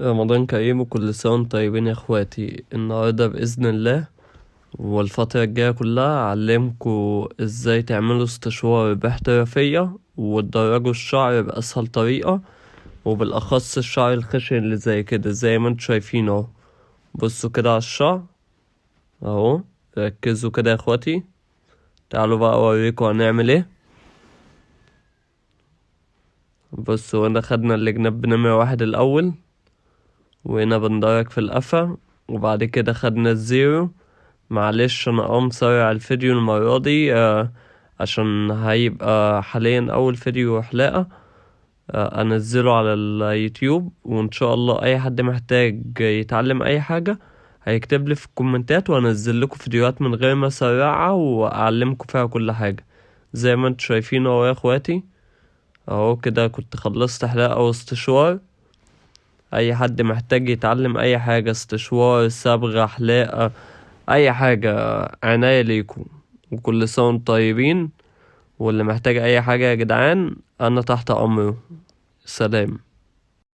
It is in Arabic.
رمضان كريم وكل سنة وانتم طيبين يا اخواتي. النهاردة بإذن الله والفترة الجاية كلها أعلمكوا ازاي تعملوا استشوار باحترافية وتدرجوا الشعر بأسهل طريقة، وبالأخص الشعر الخشن اللي زي كده زي ما انتوا شايفين اهو. بصوا كده على الشعر اهو، ركزوا كده يا اخواتي. تعالوا بقى اوريكوا هنعمل ايه. بصوا هنا خدنا الجناب بنمرة 1 الأول، وهنا بندرج في القفا، وبعد كده خدنا الزيرو. معلش انا مسرع الفيديو المرة دي عشان هيبقى حاليا اول فيديو حلقة انزله على اليوتيوب، وان شاء الله اي حد محتاج يتعلم اي حاجة هيكتب لي في الكومنتات وانزل لكم فيديوهات من غير ما اسرعها واعلمكم فيها كل حاجة زي ما انتوا شايفين اهو يا اخواتي. اهو كده كنت خلصت حلقة واستشوار. اي حد محتاج يتعلم اي حاجة، استشوار، صبغة، حلاقة، اي حاجة، عناية ليكم. وكل سنة وانتم طيبين، واللي محتاج اي حاجة يا جدعان انا تحت امره. سلام.